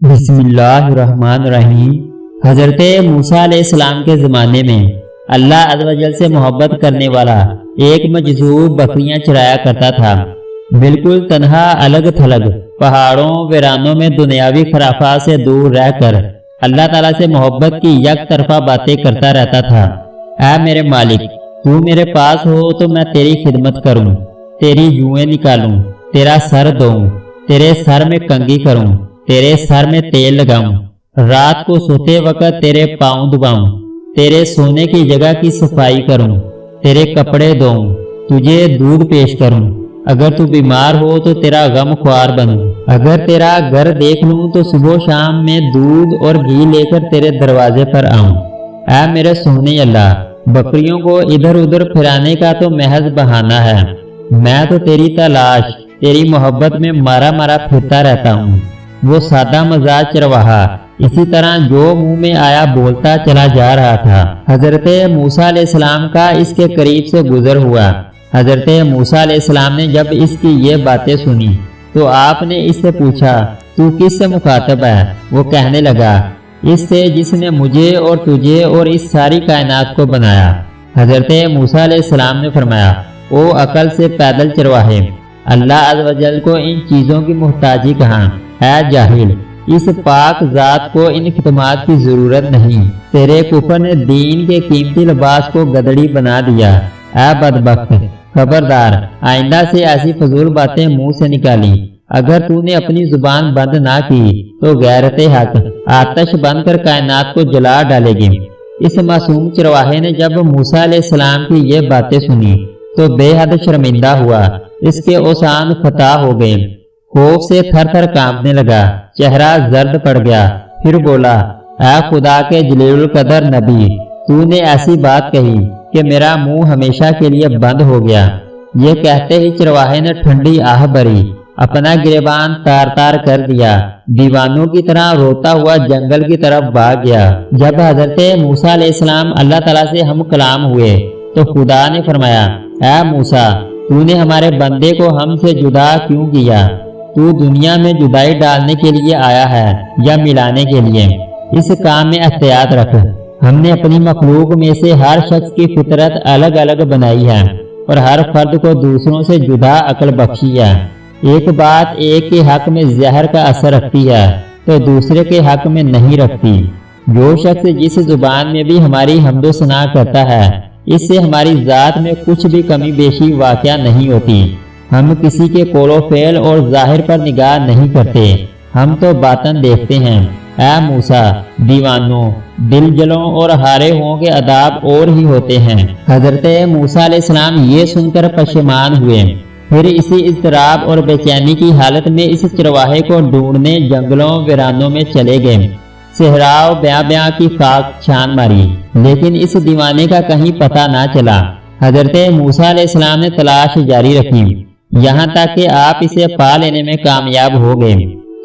بسم اللہ الرحمن الرحیم۔ حضرت موسیٰ علیہ السلام کے زمانے میں اللہ عز و جل سے محبت کرنے والا ایک مجذوب بکریاں چرایا کرتا تھا، بالکل تنہا الگ تھلگ پہاڑوں ویرانوں میں دنیاوی خرافات سے دور رہ کر اللہ تعالیٰ سے محبت کی یک طرفہ باتیں کرتا رہتا تھا۔ اے میرے مالک، تو میرے پاس ہو تو میں تیری خدمت کروں، تیری جوئیں نکالوں، تیرا سر دھوؤں، تیرے سر میں کنگھی کروں، تیرے سر میں تیل لگاؤں، رات کو سوتے وقت تیرے پاؤں دباؤں، تیرے سونے کی جگہ کی صفائی کروں، تیرے کپڑے دھوؤں، تجھے دودھ پیش کروں، اگر تو بیمار ہو تو تیرا غم خوار بنوں، اگر تیرا گھر دیکھ لوں تو صبح و شام میں دودھ اور گھی لے کر تیرے دروازے پر آؤں۔ اے میرے سونے اللہ، بکریوں کو ادھر ادھر پھرانے کا تو محض بہانہ ہے، میں تو تیری تلاش تیری محبت میں مارا مارا پھرتا رہتا ہوں۔ وہ سادہ مزاج چرواہا اسی طرح جو منہ میں آیا بولتا چلا جا رہا تھا۔ حضرت موسیٰ علیہ السلام کا اس کے قریب سے گزر ہوا۔ حضرت موسیٰ علیہ السلام نے جب اس کی یہ باتیں سنی تو آپ نے اس سے پوچھا، تو کس سے مخاطب ہے؟ وہ کہنے لگا، اس سے جس نے مجھے اور تجھے اور اس ساری کائنات کو بنایا۔ حضرت موسیٰ علیہ السلام نے فرمایا، او عقل سے پیدل چرواہے، اللہ عز و جل کو ان چیزوں کی محتاجی کہاں؟ اے جاہل، اس پاک ذات کو ان خدمات کی ضرورت نہیں، تیرے کفر نے دین کے قیمتی لباس کو گدڑی بنا دیا۔ اے بدبخت، خبردار، آئندہ سے ایسی فضول باتیں منہ سے نکالی، اگر تو نے اپنی زبان بند نہ کی تو غیرت حق آتش بن کر کائنات کو جلا ڈالے گی۔ اس معصوم چرواہے نے جب موسیٰ علیہ السلام کی یہ باتیں سنی تو بے حد شرمندہ ہوا، اس کے اوسان فتح ہو گئے، خوف سے تھر تھر کانپنے لگا، چہرہ زرد پڑ گیا، پھر بولا، اے خدا کے جلیل القدر نبی، تو نے ایسی بات کہی کہ میرا منہ ہمیشہ کے لیے بند ہو گیا۔ یہ کہتے ہی چرواہے نے ٹھنڈی آہ بھری، اپنا گریبان تار تار کر دیا، دیوانوں کی طرح روتا ہوا جنگل کی طرف بھاگ گیا۔ جب حضرت موسیٰ علیہ السلام اللہ تعالیٰ سے ہم کلام ہوئے تو خدا نے فرمایا، اے موسیٰ، تو نے ہمارے بندے کو ہم سے جدا کیوں کیا؟ تو دنیا میں جدائی ڈالنے کے لیے آیا ہے یا ملانے کے لیے؟ اس کام میں احتیاط رکھ، ہم نے اپنی مخلوق میں سے ہر شخص کی فطرت الگ الگ بنائی ہے اور ہر فرد کو دوسروں سے جدا عقل بخشی ہے۔ ایک بات ایک کے حق میں زہر کا اثر رکھتی ہے تو دوسرے کے حق میں نہیں رکھتی۔ جو شخص جس زبان میں بھی ہماری حمد و ثنا کرتا ہے، اس سے ہماری ذات میں کچھ بھی کمی بیشی واقع نہیں ہوتی۔ ہم کسی کے قول و فعل اور ظاہر پر نگاہ نہیں کرتے، ہم تو باطن دیکھتے ہیں۔ اے موسیٰ، دیوانوں، دل جلوں اور ہارے ہوں کے عذاب اور ہی ہوتے ہیں۔ حضرت موسیٰ علیہ السلام یہ سن کر پشیمان ہوئے، پھر اسی اضطراب اور بے چینی کی حالت میں اس چرواہے کو ڈھونڈنے جنگلوں ویرانوں میں چلے گئے، صحراؤ بیاں بیاں کی خاک چھان ماری، لیکن اس دیوانے کا کہیں پتہ نہ چلا۔ حضرت موسیٰ علیہ السلام نے تلاش جاری رکھی، یہاں تک کہ آپ اسے پا لینے میں کامیاب ہو گئے۔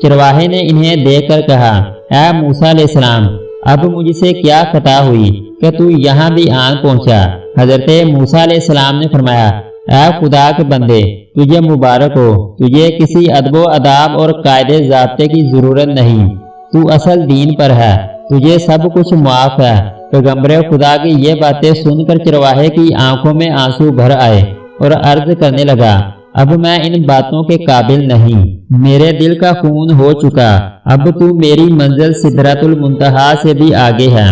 چرواہے نے انہیں دیکھ کر کہا، اے موسیٰ علیہ السلام، اب مجھ سے کیا خطا ہوئی کہ تو یہاں بھی آن پہنچا؟ حضرت موسیٰ علیہ السلام نے فرمایا، اے خدا کے بندے، تجھے مبارک ہو، تجھے کسی ادب و اداب اور قاعدے ضابطے کی ضرورت نہیں، تو اصل دین پر ہے، تجھے سب کچھ معاف ہے۔ پیغمبر خدا کی یہ باتیں سن کر چرواہے کی آنکھوں میں آنسو بھر آئے اور عرض کرنے لگا، اب میں ان باتوں کے قابل نہیں، میرے دل کا خون ہو چکا، اب تو میری منزل سدرۃ المنتہا سے بھی آگے ہے۔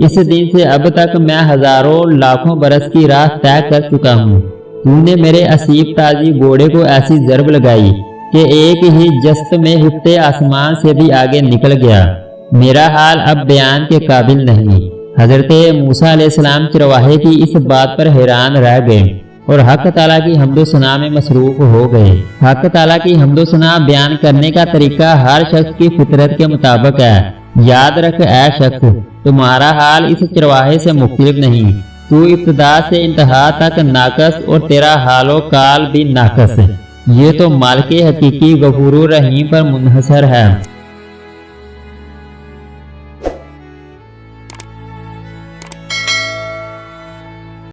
اس دن سے اب تک میں ہزاروں لاکھوں برس کی راہ طے کر چکا ہوں۔ تو نے میرے اسیب تازی گھوڑے کو ایسی ضرب لگائی کہ ایک ہی جست میں ہفتے آسمان سے بھی آگے نکل گیا، میرا حال اب بیان کے قابل نہیں۔ حضرت موسیٰ علیہ السلام چرواہے کی اس بات پر حیران رہ گئے اور حق تعالیٰ کی حمد و ثنا میں مصروف ہو گئے۔ حق تعالیٰ کی حمد و ثنا بیان کرنے کا طریقہ ہر شخص کی فطرت کے مطابق ہے۔ یاد رکھ اے شخص، تمہارا حال اس چرواہے سے مختلف نہیں، تو ابتدا سے انتہا تک ناقص اور تیرا حال و کال بھی ناقص ہے۔ یہ تو مالک حقیقی غفور الرحیم پر منحصر ہے۔